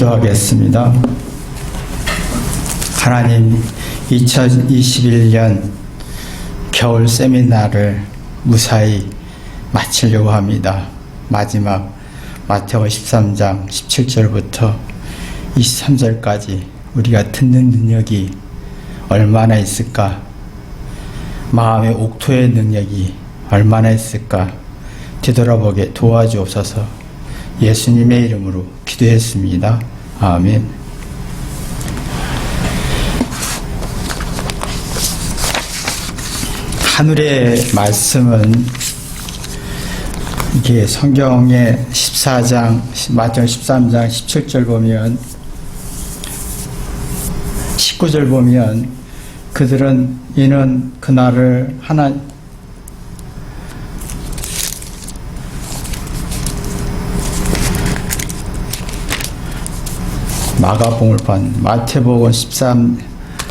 기도하겠습니다. 하나님, 2021년 겨울 세미나를 무사히 마치려고 합니다. 마지막 마태복음 13장 17절부터 23절까지 우리가 듣는 능력이 얼마나 있을까? 마음의 옥토의 능력이 얼마나 있을까? 되돌아보게 도와주옵소서. 예수님의 이름으로 기도했습니다. 아멘. 하늘의 말씀은 이게 성경의 14장, 마태복음 13장 17절 보면 19절 보면 그들은 이는 그날을 마가복음판 마태복음 13장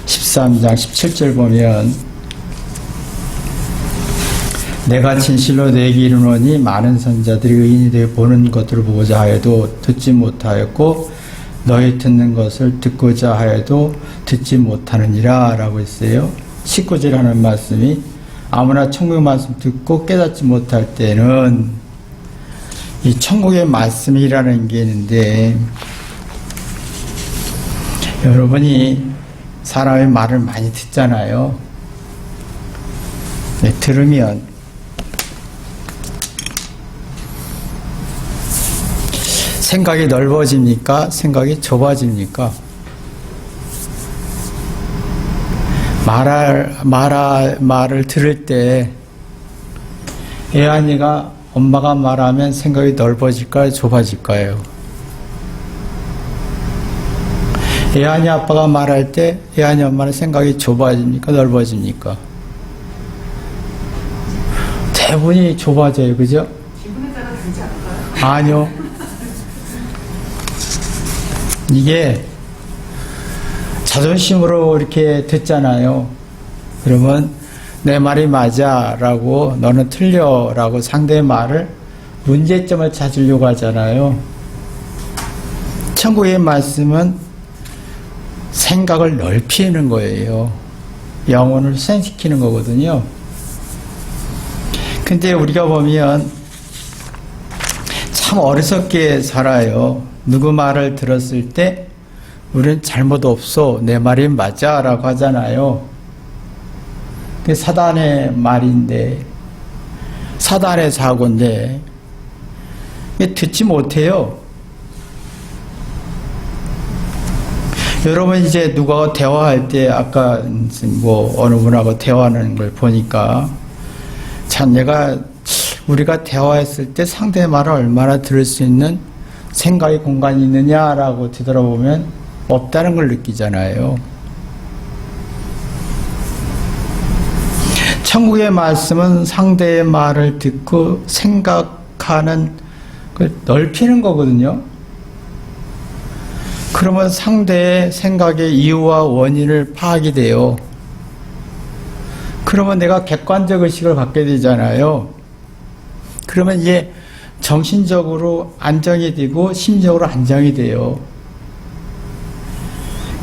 17절 보면 내가 진실로 내게 이르노니 많은 선자들이 의인이 되어 보는 것들을 보고자 하여도 듣지 못하였고 너희 듣는 것을 듣고자 하여도 듣지 못하느니라 라고 했어요. 19절 하는 말씀이 아무나 천국의 말씀 듣고 깨닫지 못할 때는 이 천국의 말씀이라는 게 있는데 여러분이 사람의 말을 많이 듣잖아요. 네, 들으면 생각이 넓어집니까? 생각이 좁아집니까? 말을 들을 때 애한이가 엄마가 말하면 생각이 넓어질까요? 좁아질까요? 애한이 아빠가 말할 때 애한이 엄마는 생각이 좁아집니까? 넓어집니까? 대부분이 좁아져요. 그죠? 기분에 따라 다르지 않을까요? 아니요. 이게 자존심으로 이렇게 듣잖아요. 그러면 내 말이 맞아 라고 너는 틀려 라고 상대의 말을 문제점을 찾으려고 하잖아요. 천국의 말씀은 생각을 넓히는 거예요. 영혼을 수행시키는 거거든요. 근데 우리가 보면 참 어리석게 살아요. 누구 말을 들었을 때 우리는 잘못 없어, 내 말이 맞아 라고 하잖아요. 그게 사단의 말인데, 사단의 사고인데 듣지 못해요. 여러분 이제 누가 대화할 때 아까 어느 분하고 대화하는 걸 보니까 참 우리가 대화했을 때 상대의 말을 얼마나 들을 수 있는 생각의 공간이 있느냐라고 뒤돌아보면 없다는 걸 느끼잖아요. 천국의 말씀은 상대의 말을 듣고 생각하는 걸 넓히는 거거든요. 그러면 상대의 생각의 이유와 원인을 파악이 돼요. 그러면 내가 객관적 의식을 갖게 되잖아요. 그러면 이제 정신적으로 안정이 되고 심적으로 안정이 돼요.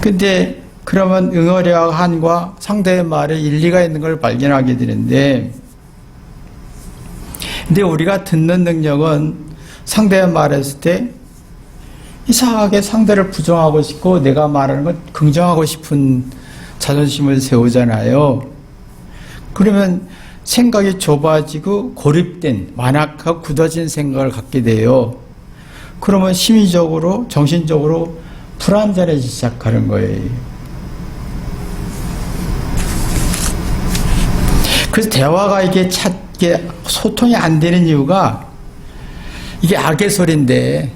근데 그러면 응어리와 한과 상대의 말에 일리가 있는 걸 발견하게 되는데, 근데 우리가 듣는 능력은 상대의 말했을 때 이상하게 상대를 부정하고 싶고 내가 말하는 건 긍정하고 싶은 자존심을 세우잖아요. 그러면 생각이 좁아지고 고립된, 완악하고 굳어진 생각을 갖게 돼요. 그러면 심리적으로, 정신적으로 불안전해지기 시작하는 거예요. 그래서 대화가 이게 소통이 안 되는 이유가 이게 악의 소리인데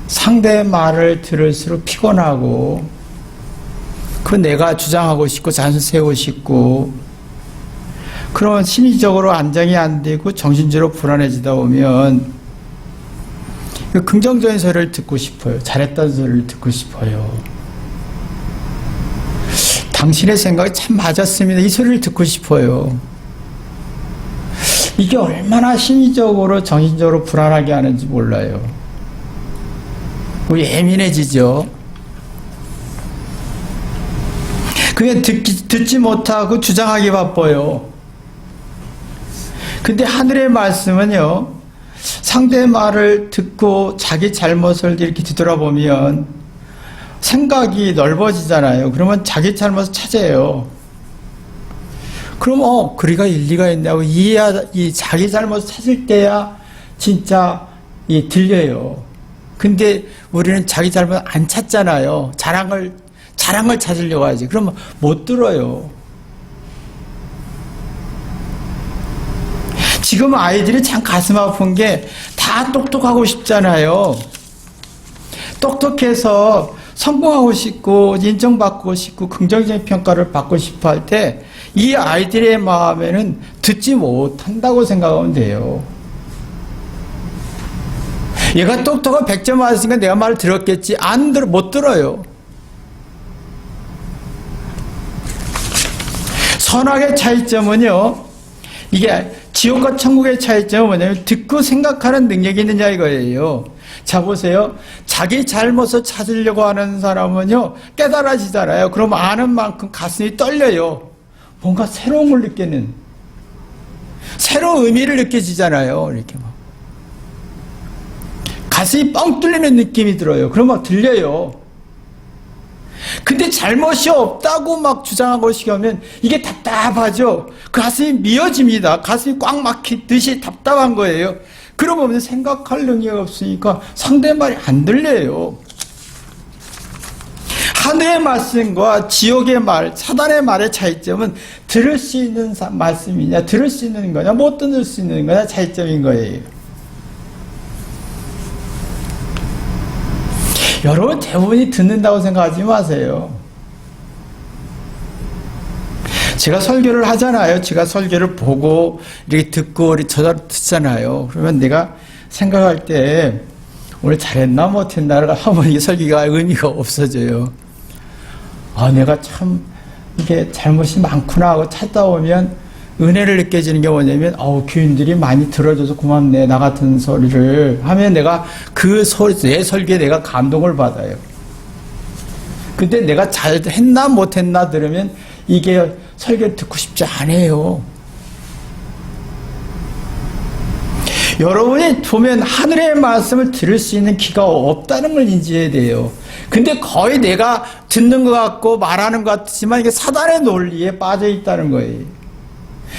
상대의 말을 들을수록 피곤하고 그 내가 주장하고 싶고 자신 세우고 싶고 그러면 심리적으로 안정이 안 되고 정신적으로 불안해지다 보면 그 긍정적인 소리를 듣고 싶어요. 잘했다는 소리를 듣고 싶어요. 당신의 생각이 참 맞았습니다. 이 소리를 듣고 싶어요. 이게 얼마나 심리적으로 정신적으로 불안하게 하는지 몰라요. 예민해지죠. 그게 듣지 못하고 주장하기 바빠요. 근데 하늘의 말씀은요, 상대의 말을 듣고 자기 잘못을 이렇게 뒤돌아보면 생각이 넓어지잖아요. 그러면 자기 잘못을 찾아요. 그럼 그리가 일리가 있냐고 이 자기 잘못을 찾을 때야 진짜 들려요. 근데 우리는 자기 잘못 안 찾잖아요. 자랑을 찾으려고 하지. 그러면 못 들어요. 지금 아이들이 참 가슴 아픈 게 다 똑똑하고 싶잖아요. 똑똑해서 성공하고 싶고 인정받고 싶고 긍정적인 평가를 받고 싶어 할 때 이 아이들의 마음에는 듣지 못한다고 생각하면 돼요. 얘가 똑똑한 100점 맞았으니까 내가 말을 들었겠지. 못 들어요. 선악의 차이점은요, 이게 지옥과 천국의 차이점은 뭐냐면 듣고 생각하는 능력이 있느냐 이거예요. 자 보세요. 자기 잘못을 찾으려고 하는 사람은요 깨달아지잖아요. 그럼 아는 만큼 가슴이 떨려요. 뭔가 새로운 걸 느끼는, 새로운 의미를 느껴지잖아요. 이렇게 막 가슴이 뻥 뚫리는 느낌이 들어요. 그럼 막 들려요. 근데 잘못이 없다고 막 주장하고 싶으면 이게 답답하죠. 가슴이 미어집니다. 가슴이 꽉 막히듯이 답답한 거예요. 그러고 보면 생각할 능력이 없으니까 상대 말이 안 들려요. 하늘의 말씀과 지옥의 말, 사단의 말의 차이점은 들을 수 있는 말씀이냐, 들을 수 있는 거냐, 못 들을 수 있는 거냐 차이점인 거예요. 여러분 대부분이 듣는다고 생각하지 마세요. 제가 설교를 하잖아요. 제가 설교를 보고 이렇게 듣고 듣잖아요. 그러면 내가 생각할 때 오늘 잘했나 못했나를 하면 이게 설교가 의미가 없어져요. 내가 참 이게 잘못이 많구나 하고 찾다 보면 은혜를 느껴지는 게 뭐냐면 교인들이 많이 들어줘서 고맙네 나 같은 소리를 하면 내가 내 설교에 내가 감동을 받아요. 근데 내가 잘했나 못했나 들으면 이게 설교를 듣고 싶지 않아요. 여러분이 보면 하늘의 말씀을 들을 수 있는 귀가 없다는 걸 인지해야 돼요. 근데 거의 내가 듣는 것 같고 말하는 것 같지만 이게 사단의 논리에 빠져 있다는 거예요.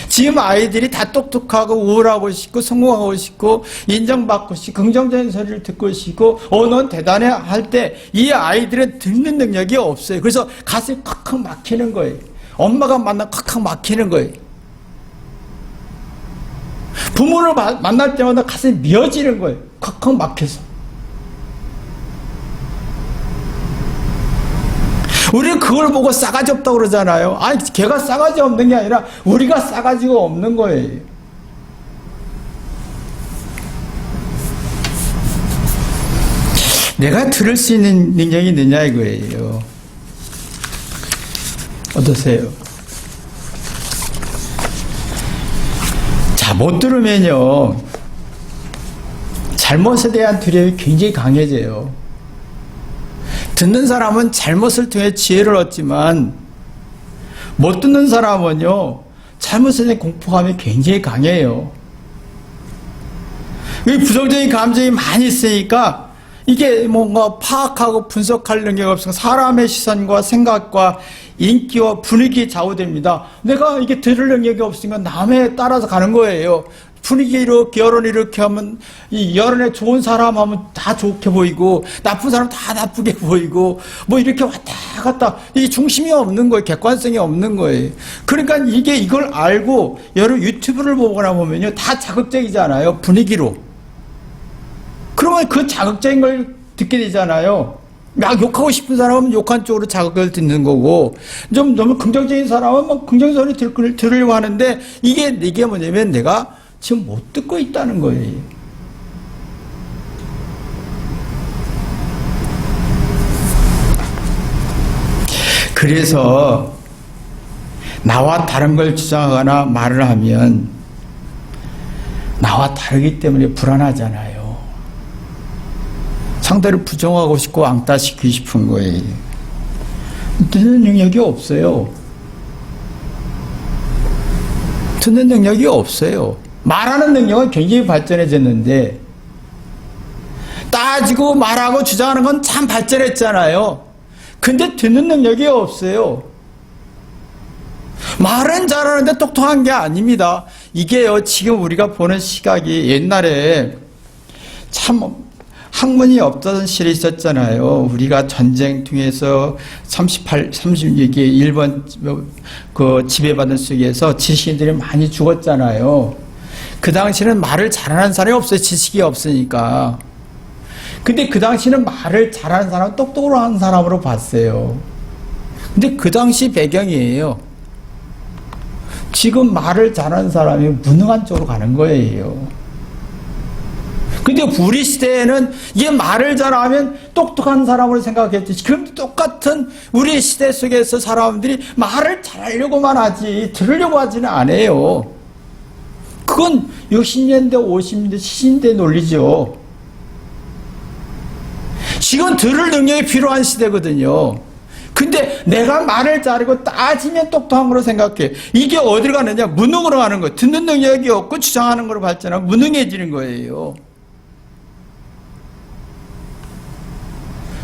지금 아이들이 다 똑똑하고 우월하고 싶고 성공하고 싶고 인정받고 싶고 긍정적인 소리를 듣고 싶고 넌 대단해 할 때 이 아이들은 듣는 능력이 없어요. 그래서 가슴이 콱콱 막히는 거예요. 엄마가 만나면 콱콱 막히는 거예요. 부모를 만날 때마다 가슴이 미어지는 거예요. 콱콱 막혀서. 우리는 그걸 보고 싸가지 없다고 그러잖아요. 걔가 싸가지 없는 게 아니라 우리가 싸가지가 없는 거예요. 내가 들을 수 있는 능력이 있느냐 이거예요. 어떠세요? 자, 못 들으면요 잘못에 대한 두려움이 굉장히 강해져요. 듣는 사람은 잘못을 통해 지혜를 얻지만 못 듣는 사람은요 잘못에 대한 공포감이 굉장히 강해요. 이 부정적인 감정이 많이 있으니까 이게 뭔가 파악하고 분석할 능력이 없어서 사람의 시선과 생각과 인기와 분위기에 좌우됩니다. 내가 이게 들을 능력이 없으니까 남에 따라서 가는 거예요. 분위기로 결혼 이렇게 하면 이 여론에 좋은 사람 하면 다 좋게 보이고 나쁜 사람 다 나쁘게 보이고 뭐 이렇게 왔다 갔다 이 중심이 없는 거예요. 객관성이 없는 거예요. 그러니까 이걸 알고 여러 유튜브를 보거나 보면요 다 자극적이잖아요. 분위기로. 그러면 그 자극적인 걸 듣게 되잖아요. 막 욕하고 싶은 사람은 욕한 쪽으로 자극을 듣는 거고 좀 너무 긍정적인 사람은 막 긍정적인 소리 들으려고 하는데 이게 뭐냐면 내가 지금 못 듣고 있다는 거예요. 그래서 나와 다른 걸 주장하거나 말을 하면 나와 다르기 때문에 불안하잖아요. 상대를 부정하고 싶고 왕따시키고 싶은 거예요. 듣는 능력이 없어요. 듣는 능력이 없어요. 말하는 능력은 굉장히 발전해졌는데 따지고 말하고 주장하는 건 참 발전했잖아요. 근데 듣는 능력이 없어요. 말은 잘하는데 똑똑한 게 아닙니다. 이게요 지금 우리가 보는 시각이 옛날에 참 학문이 없던 시절이 있었잖아요. 우리가 전쟁 통해서 36기 일본 그 지배받은 속에서 지식인들이 많이 죽었잖아요. 그 당시에는 말을 잘하는 사람이 없어요. 지식이 없으니까. 근데 그 당시에는 말을 잘하는 사람은 똑똑으로 하는 사람으로 봤어요. 근데 그 당시 배경이에요. 지금 말을 잘하는 사람이 무능한 쪽으로 가는 거예요. 근데 우리 시대에는 이게 말을 잘하면 똑똑한 사람으로 생각했지. 그럼 똑같은 우리 시대 속에서 사람들이 말을 잘하려고만 하지 들으려고 하지는 않아요. 그건 60년대, 50년대, 70년대 논리죠. 지금 들을 능력이 필요한 시대거든요. 근데 내가 말을 잘하고 따지면 똑똑한 거로 생각해. 이게 어디로 가느냐? 무능으로 가는 거예요. 듣는 능력이 없고 주장하는 거로 발전하면 무능해지는 거예요.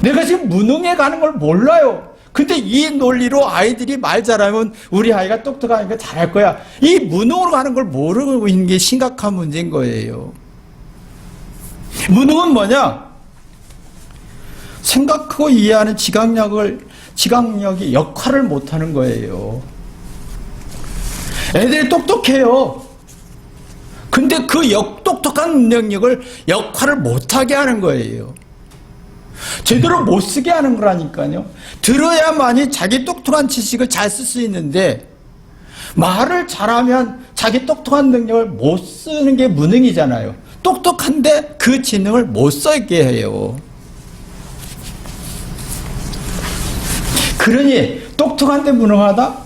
내가 지금 무능해 가는 걸 몰라요. 근데 이 논리로 아이들이 말 잘하면 우리 아이가 똑똑하니까 잘할 거야. 이 무능으로 가는 걸 모르고 있는 게 심각한 문제인 거예요. 무능은 뭐냐? 생각하고 이해하는 지각력이 역할을 못하는 거예요. 애들이 똑똑해요. 근데 그 똑똑한 능력을 역할을 못하게 하는 거예요. 제대로 못 쓰게 하는 거라니까요. 들어야만이 자기 똑똑한 지식을 잘 쓸 수 있는데 말을 잘하면 자기 똑똑한 능력을 못 쓰는 게 무능이잖아요. 똑똑한데 그 지능을 못 쓰게 해요. 그러니 똑똑한데 무능하다?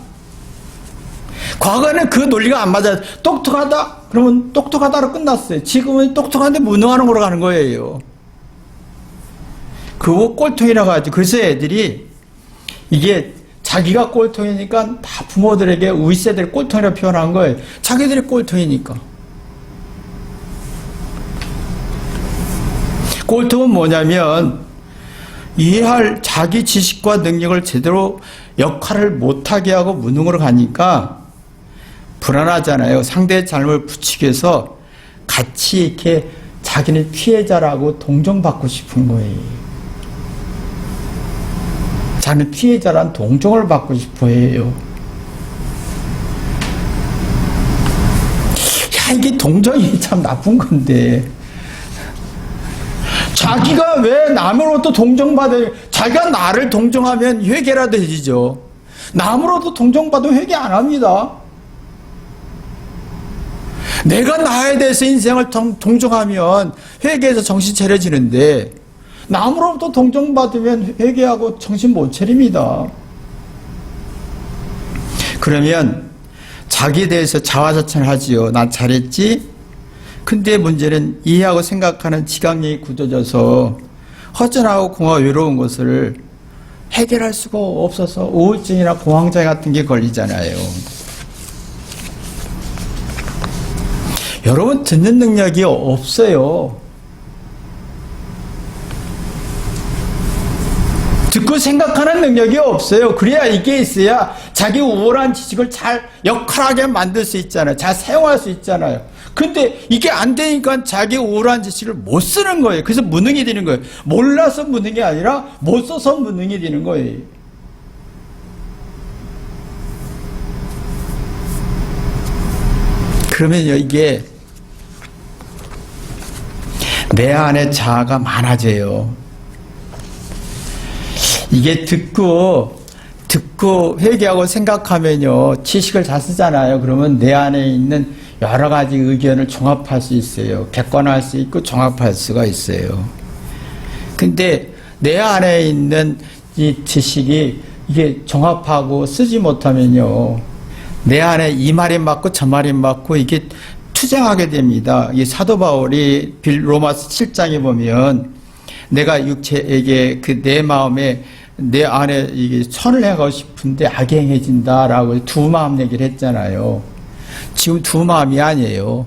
과거에는 그 논리가 안 맞아요. 똑똑하다? 그러면 똑똑하다로 끝났어요. 지금은 똑똑한데 무능하는 거로 가는 거예요. 그거 꼴통이라고 하죠. 그래서 애들이 이게 자기가 꼴통이니까 다 부모들에게 윗세대를 꼴통이라고 표현한 거예요. 자기들이 꼴통이니까. 꼴통은 뭐냐면 이해할 자기 지식과 능력을 제대로 역할을 못하게 하고 무능으로 가니까 불안하잖아요. 상대의 잘못을 부추기 위해서 같이 이렇게 자기는 피해자라고 동정받고 싶은 거예요. 자기는 피해자란 동정을 받고 싶어 해요. 야, 이게 동정이 참 나쁜 건데. 자기가 왜 남으로부터 동정받아요? 자기가 나를 동정하면 회개라도 해지죠. 남으로부터 동정받으면 회개 안 합니다. 내가 나에 대해서 인생을 동정하면 회개해서 정신 차려지는데 남으로부터 동정받으면 회개하고 정신 못 차립니다. 그러면 자기에 대해서 자화자찬을 하지요. 난 잘했지? 근데 문제는 이해하고 생각하는 지각력이 굳어져서 허전하고 공허 외로운 것을 해결할 수가 없어서 우울증이나 공황장애 같은 게 걸리잖아요. 여러분 듣는 능력이 없어요. 듣고 생각하는 능력이 없어요. 그래야 이게 있어야 자기 우월한 지식을 잘 역할하게 만들 수 있잖아요. 잘 사용할 수 있잖아요. 근데 이게 안 되니까 자기 우월한 지식을 못 쓰는 거예요. 그래서 무능이 되는 거예요. 몰라서 무능이 아니라 못 써서 무능이 되는 거예요. 그러면요, 이게 내 안에 자아가 많아져요. 이게 듣고 회개하고 생각하면요, 지식을 잘 쓰잖아요. 그러면 내 안에 있는 여러 가지 의견을 종합할 수 있어요. 객관화할 수 있고 종합할 수가 있어요. 근데 내 안에 있는 이 지식이 이게 종합하고 쓰지 못하면요, 내 안에 이 말이 맞고 저 말이 맞고 이게 투쟁하게 됩니다. 이 사도 바울이 로마서 7장에 보면 내가 육체에게 그 내 마음에 내 안에 이게 선을 행하고 싶은데 악이 행해진다라고 두 마음 얘기를 했잖아요. 지금 두 마음이 아니에요.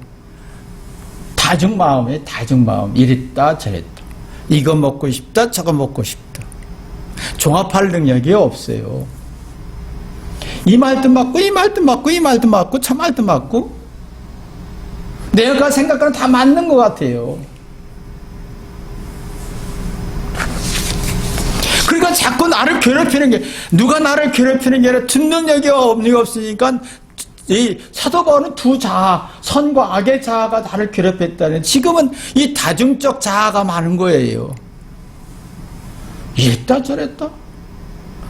다중마음이에요. 다중마음. 이랬다 저랬다. 이거 먹고 싶다 저거 먹고 싶다. 종합할 능력이 없어요. 이 말도 맞고 이 말도 맞고 이 말도 맞고 저 말도 맞고 내가 생각하는 다 맞는 것 같아요. 그러니까 자꾸 나를 괴롭히는 게, 누가 나를 괴롭히는 게 아니라 듣는 여기가 없으니까 이 사도 바울은 두 자아, 선과 악의 자아가 나를 괴롭혔다는, 지금은 이 다중적 자아가 많은 거예요. 이랬다 저랬다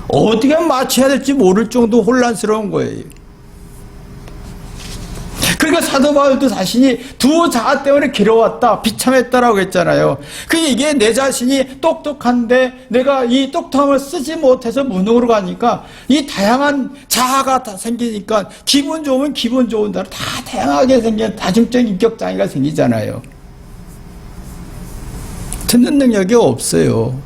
어디가 맞춰야 될지 모를 정도 혼란스러운 거예요. 그러니까 사도 바울도 자신이 두 자아 때문에 괴로웠다, 비참했다라고 했잖아요. 이게 내 자신이 똑똑한데 내가 이 똑똑함을 쓰지 못해서 무능으로 가니까 이 다양한 자아가 다 생기니까 기분 좋으면 기분 좋은 대로 다 다양하게 생긴 다중적인 인격 장애가 생기잖아요. 듣는 능력이 없어요.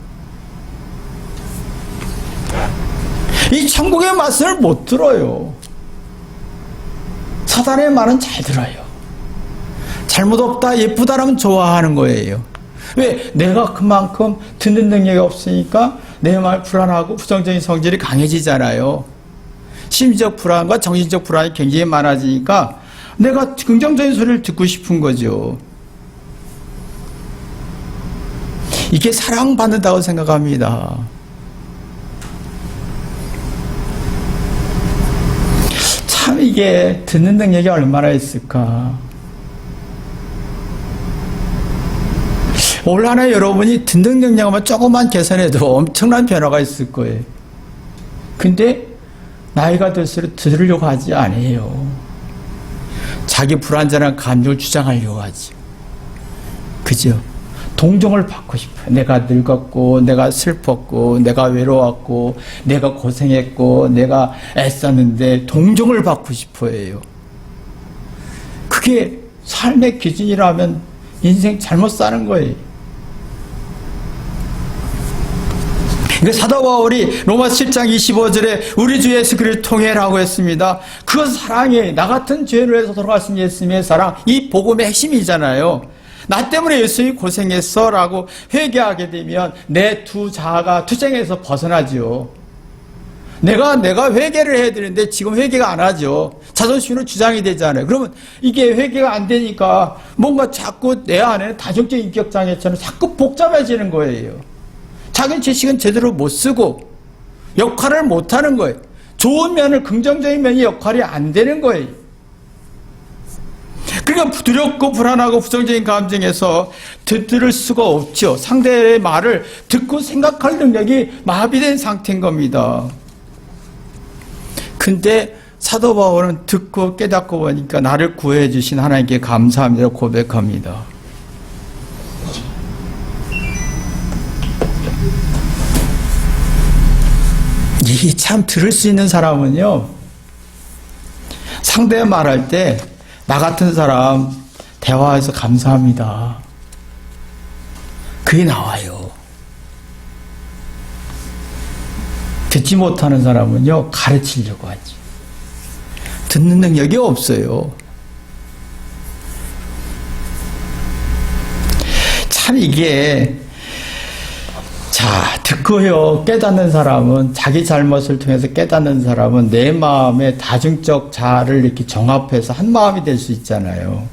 이 천국의 말씀을 못 들어요. 사단의 말은 잘 들어요. 잘못 없다, 예쁘다라면 좋아하는 거예요. 왜? 내가 그만큼 듣는 능력이 없으니까 내 말 불안하고 부정적인 성질이 강해지잖아요. 심리적 불안과 정신적 불안이 굉장히 많아지니까 내가 긍정적인 소리를 듣고 싶은 거죠. 이게 사랑받는다고 생각합니다. 참 이게 듣는 능력이 얼마나 있을까. 올 한해 여러분이 듣는 능력만 조금만 개선해도 엄청난 변화가 있을 거예요. 근데 나이가 들수록 들으려고 하지 않아요. 자기 불완전한 감정을 주장하려고 하지. 그죠? 동정을 받고 싶어요. 내가 늙었고, 내가 슬펐고, 내가 외로웠고, 내가 고생했고, 내가 애썼는데 동정을 받고 싶어해요. 그게 삶의 기준이라면 인생 잘못 사는 거예요. 그러니까 사도 바울이 로마서 7장 25절에 우리 주 예수 그리스도를 통해라고 했습니다. 그건 사랑이에요. 나 같은 죄를 위해서 돌아가신 예수님의 사랑, 이 복음의 핵심이잖아요. 나 때문에 예수님이 고생했어 라고 회개하게 되면 내 두 자아가 투쟁에서 벗어나죠. 내가 회개를 해야 되는데 지금 회개가 안 하죠. 자존심으로 주장이 되잖아요. 그러면 이게 회개가 안 되니까 뭔가 자꾸 내 안에는 다중적 인격장애처럼 자꾸 복잡해지는 거예요. 자기 지식은 제대로 못 쓰고 역할을 못 하는 거예요. 좋은 면을, 긍정적인 면이 역할이 안 되는 거예요. 그러니까 두렵고 불안하고 부정적인 감정에서 들을 수가 없죠. 상대의 말을 듣고 생각할 능력이 마비된 상태인 겁니다. 근데 사도 바울은 듣고 깨닫고 보니까 나를 구해 주신 하나님께 감사합니다 고백합니다. 이 참 들을 수 있는 사람은요, 상대 말할 때 나 같은 사람 대화해서 감사합니다. 그게 나와요. 듣지 못하는 사람은요, 가르치려고 하지. 듣는 능력이 없어요. 참 이게 자, 듣고요. 깨닫는 사람은, 자기 잘못을 통해서 깨닫는 사람은 내 마음의 다중적 자아를 이렇게 정합해서 한 마음이 될 수 있잖아요.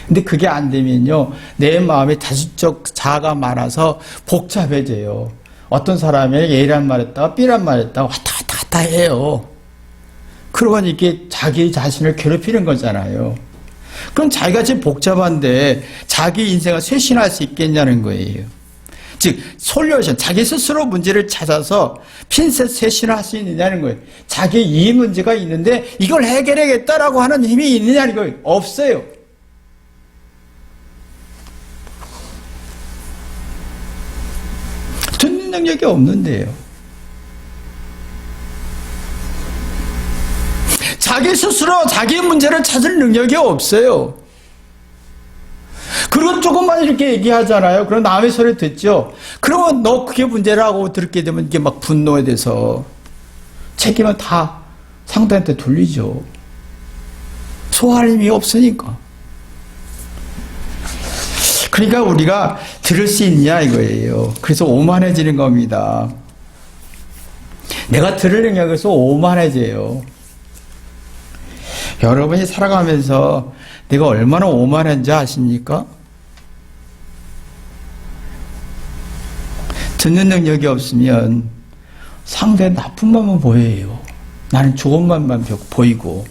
근데 그게 안 되면요, 내 마음에 다중적 자아가 많아서 복잡해져요. 어떤 사람이 A란 말 했다가 B란 말 했다가 왔다 갔다 해요. 그러면 이게 자기 자신을 괴롭히는 거잖아요. 그럼 자기가 지금 복잡한데 자기 인생을 쇄신할 수 있겠냐는 거예요. 즉, 솔루션, 자기 스스로 문제를 찾아서 핀셋 쇄신을 할 수 있느냐는 거예요. 자기 이 문제가 있는데 이걸 해결하겠다라고 하는 힘이 있느냐는 거예요. 없어요. 듣는 능력이 없는데요. 자기 스스로 자기 문제를 찾을 능력이 없어요. 그리고 조금만 이렇게 얘기하잖아요. 그럼 남의 소리 듣죠. 그러면 너 그게 문제라고 들게 되면 이게 막 분노에 대해서 책임은 다 상대한테 돌리죠. 소화할 힘이 없으니까. 그러니까 우리가 들을 수 있냐 이거예요. 그래서 오만해지는 겁니다. 내가 들을 능력에서 오만해져요. 여러분이 살아가면서 내가 얼마나 오만한지 아십니까? 듣는 능력이 없으면 상대 나쁜 것만 보여요. 나는 좋은 것만 보이고,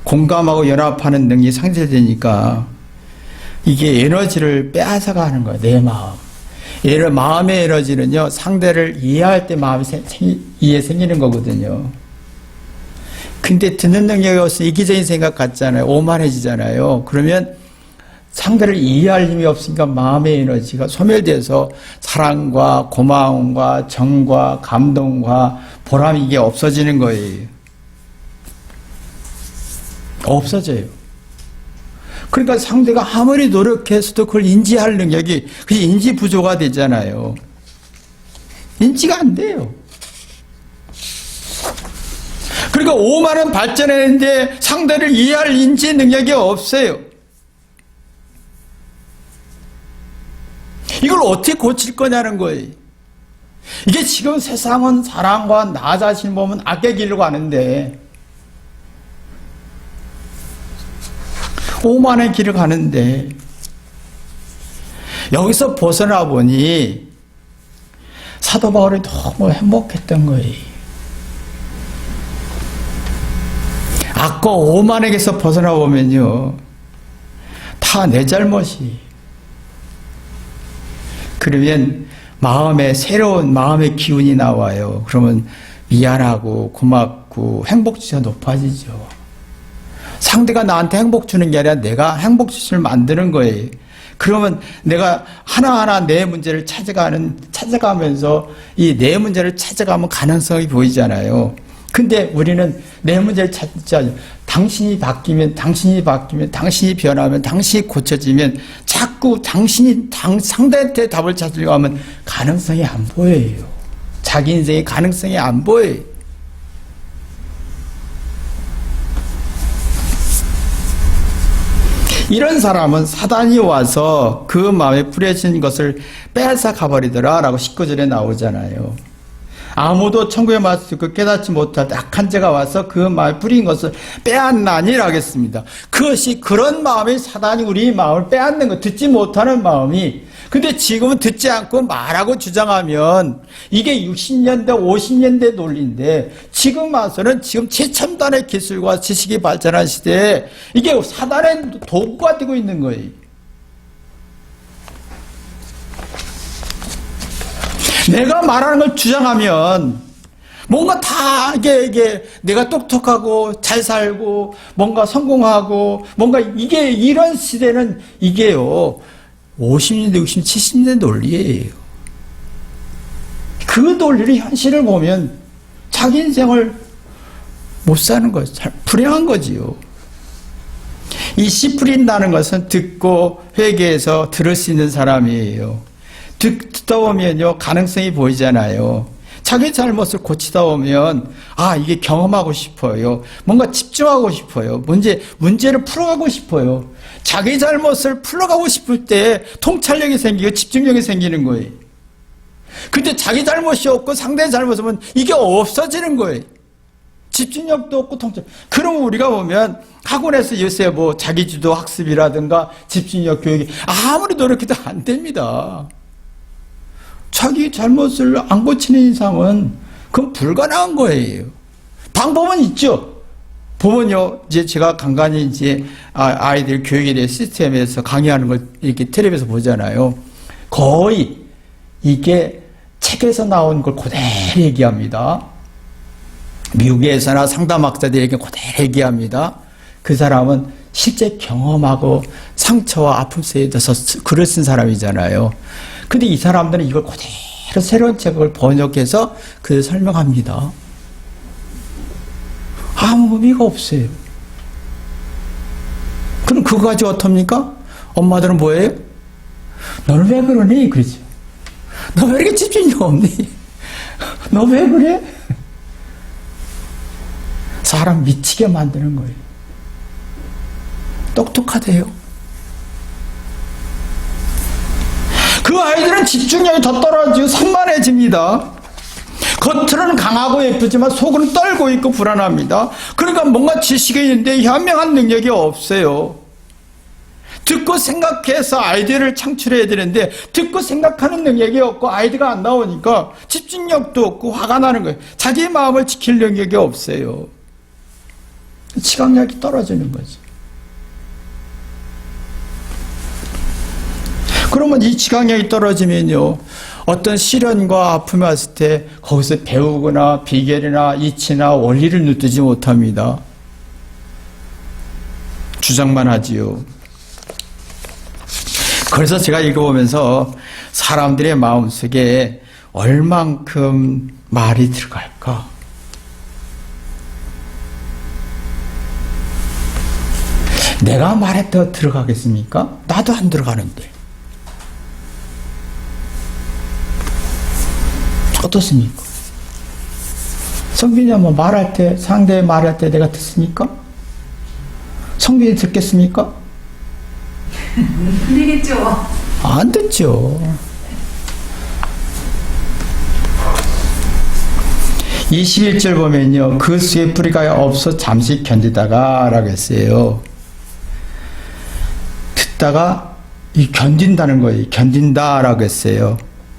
공감하고 연합하는 능력이 상실되니까 이게 에너지를 빼앗아가는 거예요. 내 마음. 마음의 에너지는요, 상대를 이해할 때 마음이 이해 생기는 거거든요. 근데 듣는 능력이 없으면 이기적인 생각 같잖아요. 오만해지잖아요. 그러면 상대를 이해할 힘이 없으니까 마음의 에너지가 소멸돼서 사랑과 고마움과 정과 감동과 보람, 이게 없어지는 거예요. 없어져요. 그러니까 상대가 아무리 노력해서도 그걸 인지할 능력이, 그게 인지 부조가 되잖아요. 인지가 안 돼요. 그러니까 오만은 발전했는데 상대를 이해할 인지 능력이 없어요. 이걸 어떻게 고칠 거냐는 거예요. 이게 지금 세상은 사랑과 나 자신 보면 악의 길로 가는데, 오만의 길을 가는데, 여기서 벗어나 보니 사도 바울이 너무 행복했던 거예요. 악과 오만에게서 벗어나 보면요, 다 내 잘못이. 그러면 마음에 새로운 마음의 기운이 나와요. 그러면 미안하고 고맙고 행복지수가 높아지죠. 상대가 나한테 행복 주는 게 아니라 내가 행복지수를 만드는 거예요. 그러면 내가 하나하나 내 문제를 찾아가면서 이 내 문제를 찾아가면 가능성이 보이잖아요. 근데 우리는 내 문제를 찾지 않아요. 당신이 바뀌면, 당신이 변하면, 당신이 고쳐지면 자꾸 상대한테 답을 찾으려고 하면 가능성이 안 보여요. 자기 인생의 가능성이 안 보여요. 이런 사람은 사단이 와서 그 마음에 뿌려진 것을 빼앗아 가버리더라 라고 19절에 나오잖아요. 아무도 천국의 말씀 듣고 깨닫지 못할 악한 자가 와서 그 마음에 뿌린 것을 빼앗나니라 하겠습니다. 그것이, 그런 마음이 사단이 우리 마음을 빼앗는 거, 듣지 못하는 마음이. 근데 지금은 듣지 않고 말하고 주장하면 이게 60년대 50년대 논리인데, 지금 와서는 지금 최첨단의 기술과 지식이 발전한 시대에 이게 사단의 도구가 되고 있는 거예요. 내가 말하는 걸 주장하면 뭔가 다 이게 내가 똑똑하고 잘 살고 뭔가 성공하고 뭔가, 이게 이런 시대는 이게요 50년대 60년대 70년대 논리예요. 그 논리를 현실을 보면 자기 인생을 못 사는 거죠. 불행한 거지요. 이 씨 뿌린다는 것은 듣고 회개해서 들을 수 있는 사람이에요. 듣다 보면요, 가능성이 보이잖아요. 자기 잘못을 고치다 보면, 아, 이게 경험하고 싶어요. 뭔가 집중하고 싶어요. 문제를 풀어가고 싶어요. 자기 잘못을 풀어가고 싶을 때 통찰력이 생기고 집중력이 생기는 거예요. 근데 자기 잘못이 없고 상대의 잘못이면 이게 없어지는 거예요. 집중력도 없고 통찰. 그러면 우리가 보면 학원에서 요새 뭐 자기주도 학습이라든가 집중력 교육이 아무리 노력해도 안 됩니다. 자기 잘못을 안 고치는 이상은 그건 불가능한 거예요. 방법은 있죠. 보면요, 이제 제가 간간히 이제 아이들 교육에 대한 시스템에서 강의하는 걸 이렇게 텔레비에서 보잖아요. 거의 이게 책에서 나온 걸 그대로 얘기합니다. 미국에서나 상담학자들에게 그대로 얘기합니다. 그 사람은 실제 경험하고 상처와 아픔 속에 대해서 글을 쓴 사람이잖아요. 근데 이 사람들은 이걸 그대로 새로운 책을 번역해서 그 설명합니다. 아무 의미가 없어요. 그럼 그거 가지고 어떻습니까? 엄마들은 뭐예요? 너는 왜 그러니? 그러죠. 너 왜 이렇게 집중력 없니? 너 왜 그래? 사람 미치게 만드는 거예요. 똑똑하대요. 그 아이들은 집중력이 더 떨어지고 산만해집니다. 겉으로는 강하고 예쁘지만 속은 떨고 있고 불안합니다. 그러니까 뭔가 지식이 있는데 현명한 능력이 없어요. 듣고 생각해서 아이디어를 창출해야 되는데 듣고 생각하는 능력이 없고 아이디어가 안 나오니까 집중력도 없고 화가 나는 거예요. 자기 마음을 지킬 능력이 없어요. 지각력이 떨어지는 거지. 그러면 이 지각력이 떨어지면요, 어떤 시련과 아픔이 왔을 때 거기서 배우거나 비결이나 이치나 원리를 느끼지 못합니다. 주장만 하지요. 그래서 제가 읽어보면서 사람들의 마음속에 얼만큼 말이 들어갈까? 내가 말했다고 들어가겠습니까? 나도 안 들어가는데. 어떻습니까? 성빈이 한번 말할 때, 상대 말할 때 내가 듣습니까? 성빈이 듣겠습니까? 들리겠죠. 안 듣죠. 21절 보면요, 그 수의 뿌리가 없어 잠시 견디다가 라고 했어요. 듣다가 이 견딘다는 거예요. 견딘다라고 했어요.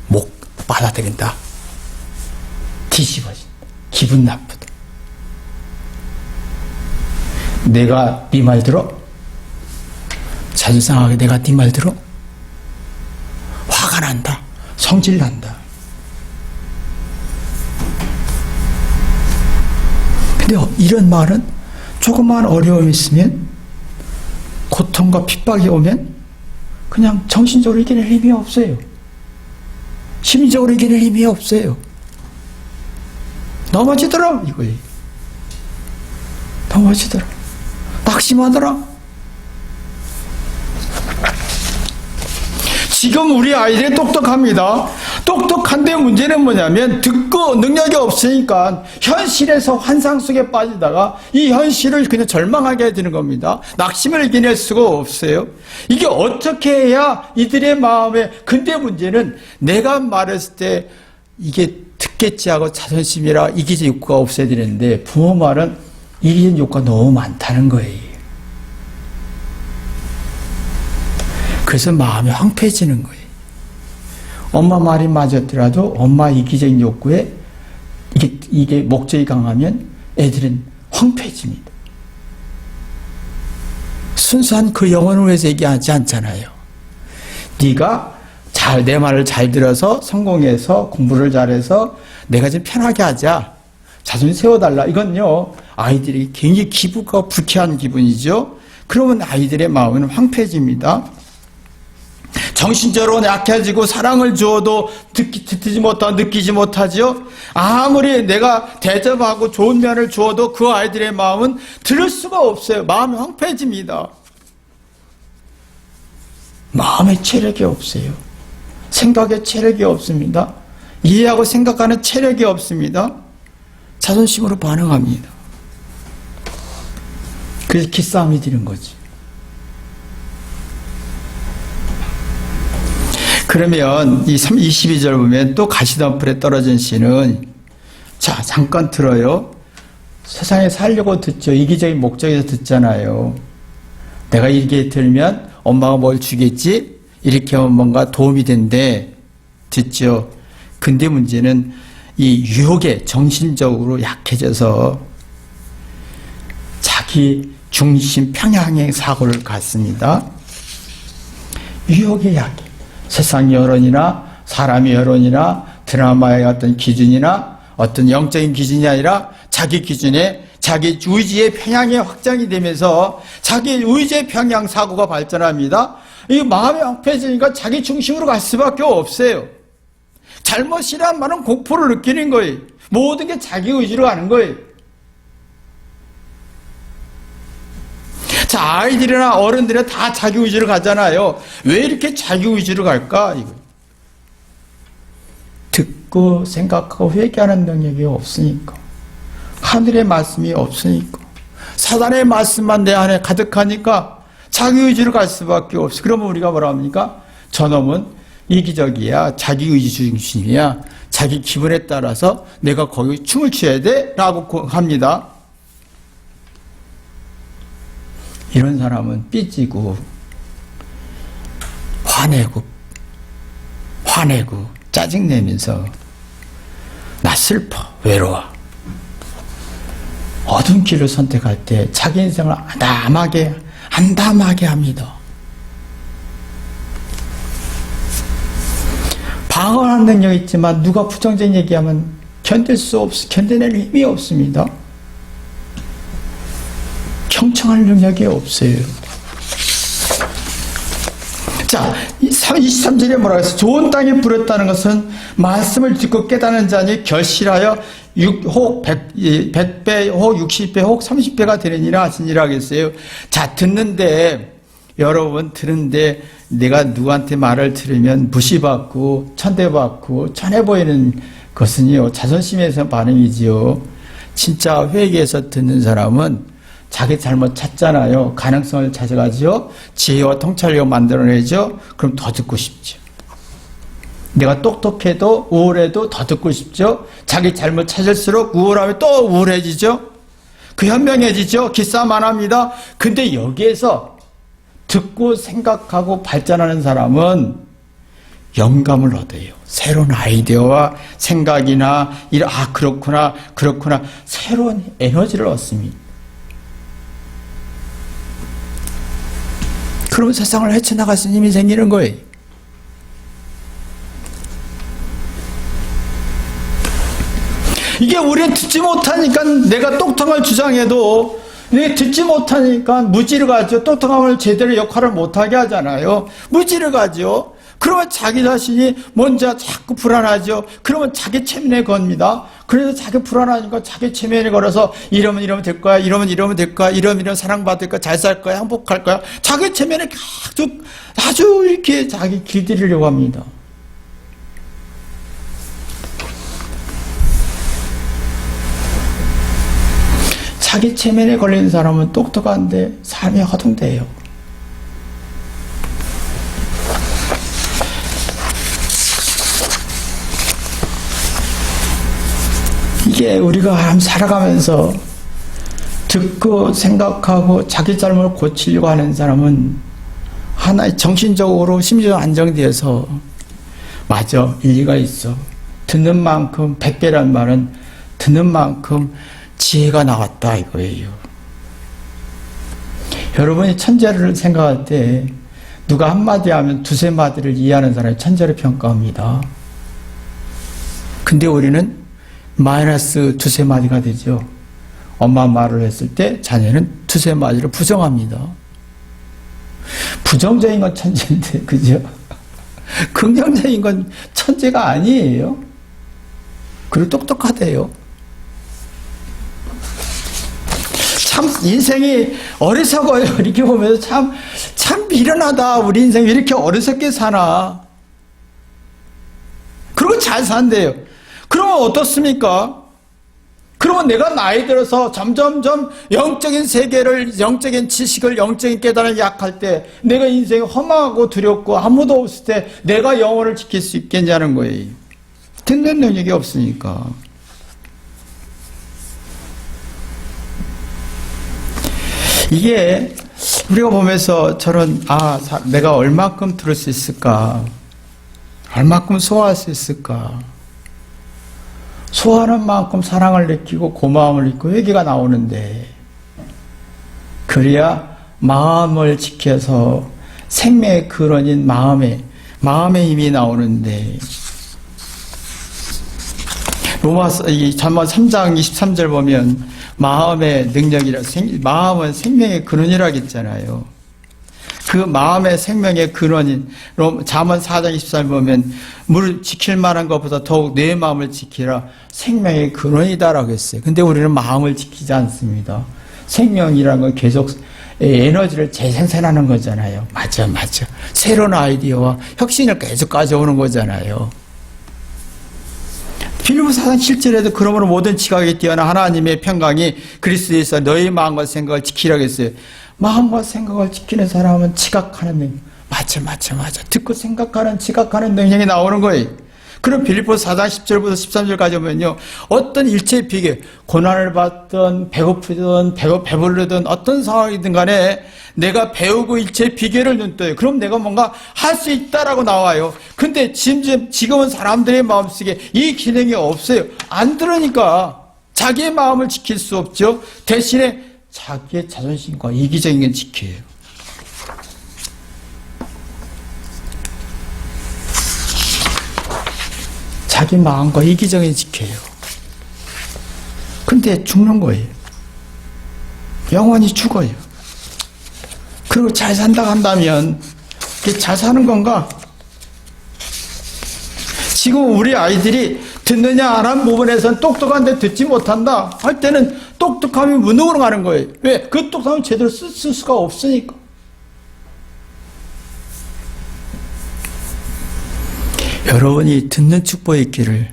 목 받아들인다. 뒤집어진다. 기분 나쁘다. 내가 네 말 들어? 자존상하게 내가 네 말 들어? 화가 난다. 성질 난다. 근데 이런 말은 조그만 어려움이 있으면, 고통과 핍박이 오면 그냥 정신적으로 이겨낼 힘이 없어요. 심리적으로 이겨낼 힘이 없어요. 넘어지더라 이거예요. 넘어지더라. 낙심하더라. 지금 우리 아이들이 똑똑합니다. 똑똑한데 문제는 뭐냐면 듣고 능력이 없으니까 현실에서 환상 속에 빠지다가 이 현실을 그냥 절망하게 되는 겁니다. 낙심을 이겨낼 수가 없어요. 이게 어떻게 해야 이들의 마음에, 근데 문제는 내가 말했을 때 이게 듣겠지 하고 자존심이라 이기적 욕구가 없어야 되는데 부모 말은 이기적 욕구가 너무 많다는 거예요. 그래서 마음이 황폐해지는 거예요. 엄마 말이 맞았더라도 엄마 이기적인 욕구에 이게 목적이 강하면 애들은 황폐해집니다. 순수한 그 영혼을 위해서 얘기하지 않잖아요. 네가 내 말을 잘 들어서 성공해서 공부를 잘해서 내가 좀 편하게 하자. 자존심 세워달라. 이건요, 아이들이 굉장히 기분과 불쾌한 기분이죠. 그러면 아이들의 마음은 황폐해집니다. 정신적으로 약해지고 사랑을 주어도 듣지 못하고 느끼지 못하죠. 아무리 내가 대접하고 좋은 면을 주어도 그 아이들의 마음은 들을 수가 없어요. 마음이 황폐해집니다. 마음의 체력이 없어요. 생각의 체력이 없습니다. 이해하고 생각하는 체력이 없습니다. 자존심으로 반응합니다. 그래서 기싸움이 되는 거지. 그러면 이 22절 보면 또 가시덤불에 떨어진 씨는 자 잠깐 들어요. 세상에 살려고 듣죠. 이기적인 목적에서 듣잖아요. 내가 이렇게 들면 엄마가 뭘 주겠지? 이렇게 하면 뭔가 도움이 된대. 듣죠. 근데 문제는 이 유혹에 정신적으로 약해져서 자기 중심 평양의 사고를 갖습니다. 유혹에 약해. 세상 여론이나 사람의 여론이나 드라마의 어떤 기준이나 어떤 영적인 기준이 아니라 자기 기준에 자기 의지의 평양이 확장이 되면서 자기 의지의 평양 사고가 발전합니다. 이 마음이 약해지니까 자기 중심으로 갈 수밖에 없어요. 잘못이란 말은 공포를 느끼는 거예요. 모든 게 자기 의지로 가는 거예요. 자, 아이들이나 어른들은 다 자기 의지로 가잖아요. 왜 이렇게 자기 의지로 갈까? 이거. 듣고 생각하고 회개하는 능력이 없으니까. 하늘의 말씀이 없으니까. 사단의 말씀만 내 안에 가득하니까 자기 의지로 갈 수밖에 없어. 그러면 우리가 뭐라 합니까? 저놈은 이기적이야. 자기 의지 중심이야. 자기 기분에 따라서 내가 거기 춤을 춰야 돼? 라고 합니다. 이런 사람은 삐지고 화내고 짜증내면서 나 슬퍼 외로워 어두운 길을 선택할 때 자기 인생을 안담하게 합니다. 방어하는 능력이 있지만 누가 부정적인 얘기하면 견뎌낼 힘이 없습니다. 경청할 능력이 없어요. 자, 23절에 뭐라고 했어요? 좋은 땅에 뿌렸다는 것은 말씀을 듣고 깨닫는 자니 결실하여 혹 100배, 혹 60배, 혹 30배가 되느니라 하시니라 했어요. 자, 여러분 듣는데 내가 누구한테 말을 들으면 무시받고 천대받고 천해 보이는 것은요, 자존심에서 반응이지요. 진짜 회개해서 듣는 사람은 자기 잘못 찾잖아요. 가능성을 찾아가지요. 지혜와 통찰력 만들어내죠. 그럼 더 듣고 싶죠. 내가 똑똑해도 우울해도 더 듣고 싶죠. 자기 잘못 찾을수록 우울하면 또 우울해지죠. 그 현명해지죠. 기싸움 안 합니다. 근데 여기에서 듣고 생각하고 발전하는 사람은 영감을 얻어요. 새로운 아이디어와 생각이나 그렇구나 새로운 에너지를 얻습니다. 그러면 세상을 헤쳐나갈 수 있는 힘이 생기는 거예요. 이게 우리는 듣지 못하니까 내가 똑똑함을 주장해도 내가 듣지 못하니까 무지를 가죠. 똑똑함을 제대로 역할을 못하게 하잖아요. 무지를 가죠. 그러면 자기 자신이 먼저 자꾸 불안하죠. 그러면 자기 체면에 겁니다. 그래서 자기 불안하니까 자기 체면에 걸어서 이러면 될 거야. 이러면 될 거야. 이러면 사랑받을 거야. 잘 살 거야. 행복할 거야. 자기 체면에 아주 이렇게 자기 길들이려고 합니다. 자기 체면에 걸린 사람은 똑똑한데 삶이 허둥대요. 이게 우리가 살아가면서 듣고 생각하고 자기 잘못을 고치려고 하는 사람은 하나의 정신적으로 심리적으로 안정되어서 맞아, 일리가 있어. 듣는 만큼 100배란 말은 듣는 만큼 지혜가 나왔다 이거예요. 여러분이 천재를 생각할 때 누가 한마디 하면 두세 마디를 이해하는 사람이 천재로 평가합니다. 근데 우리는 마이너스 두세 마디가 되죠. 엄마 말을 했을 때 자녀는 두세 마디로 부정합니다. 부정적인 건 천재인데, 그죠? 긍정적인 건 천재가 아니에요. 그리고 똑똑하대요. 참 인생이 어리석어요. 이렇게 보면서 참 미련하다. 우리 인생이 왜 이렇게 어리석게 사나. 그리고 잘 산대요. 그러면 어떻습니까? 그러면 내가 나이 들어서 점점점 영적인 세계를, 영적인 지식을, 영적인 깨달음을 약할 때 내가 인생이 험하고 두렵고 아무도 없을 때 내가 영혼을 지킬 수 있겠냐는 거예요. 듣는 능력이 없으니까. 이게 우리가 보면서 저런 내가 얼마큼 들을 수 있을까? 얼마큼 소화할 수 있을까? 소화하는 만큼 사랑을 느끼고 고마움을 느끼고 회개가 나오는데, 그래야 마음을 지켜서 생명의 근원인 마음의 힘이 나오는데, 잠언 3장 23절 보면 마음의 능력이라, 마음은 생명의 근원이라고 했잖아요. 그 마음의 생명의 근원인 잠언 4장 24절 보면 물을 지킬 만한 것보다 더욱 내 마음을 지키라, 생명의 근원이다라고 했어요. 근데 우리는 마음을 지키지 않습니다. 생명이라는 건 계속 에너지를 재생산하는 거잖아요. 맞아. 새로운 아이디어와 혁신을 계속 가져오는 거잖아요. 빌립보서 4장 7절에도 그러므로 모든 지각에 뛰어난 하나님의 평강이 그리스도에서 너희 마음과 생각을 지키라고 했어요. 마음과 생각을 지키는 사람은 지각하는 능력. 맞아. 듣고 생각하는, 지각하는 능력이 나오는 거예요. 그럼 빌립보서 4장 10절부터 13절까지 보면요, 어떤 일체의 비계, 고난을 받든 배고프든 배부르든 어떤 상황이든 간에 내가 배우고 일체의 비계를 눈떠요. 그럼 내가 뭔가 할 수 있다라고 나와요. 근데 지금은 사람들의 마음속에 이 기능이 없어요. 안 들으니까 자기의 마음을 지킬 수 없죠. 대신에 자기의 자존심과 이기적인 건 지켜요. 자기 마음과 이기적인 지켜요. 근데 죽는 거예요. 영원히 죽어요. 그리고 잘 산다 한다면 그게 잘 사는 건가? 지금 우리 아이들이 듣느냐 안 하는 부분에서는 똑똑한데 듣지 못한다 할 때는 똑똑함이 무능으로 가는 거예요. 왜? 그 똑똑함을 제대로 쓸 수가 없으니까. 여러분이 듣는 축복이 있기를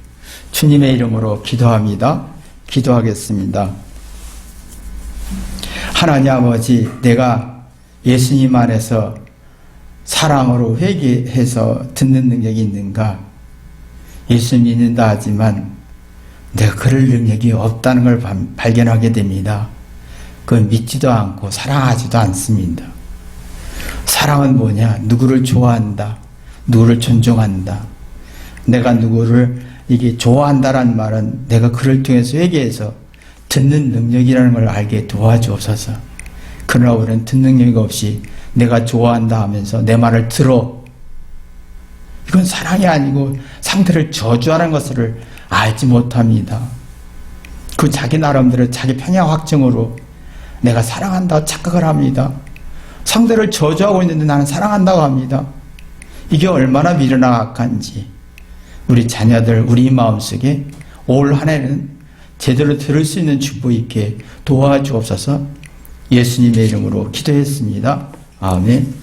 주님의 이름으로 기도합니다. 기도하겠습니다. 하나님 아버지, 내가 예수님 안에서 사랑으로 회개해서 듣는 능력이 있는가? 예수 믿는다 하지만 내가 그럴 능력이 없다는 걸 발견하게 됩니다. 그걸 믿지도 않고 사랑하지도 않습니다. 사랑은 뭐냐? 누구를 좋아한다. 누구를 존중한다. 내가 누구를 좋아한다라는 말은 내가 그를 통해서 회개해서 듣는 능력이라는 걸 알게 도와주옵소서. 그러나 우리는 듣는 능력이 없이 내가 좋아한다 하면서 내 말을 들어. 이건 사랑이 아니고 상대를 저주하는 것을 알지 못합니다. 그 자기 나름대로 자기 편향 확증으로 내가 사랑한다 착각을 합니다. 상대를 저주하고 있는데 나는 사랑한다고 합니다. 이게 얼마나 미련하고 악한지 우리 자녀들, 우리 마음속에 올 한 해는 제대로 들을 수 있는 축복 있게 도와주옵소서. 예수님의 이름으로 기도했습니다. 아멘.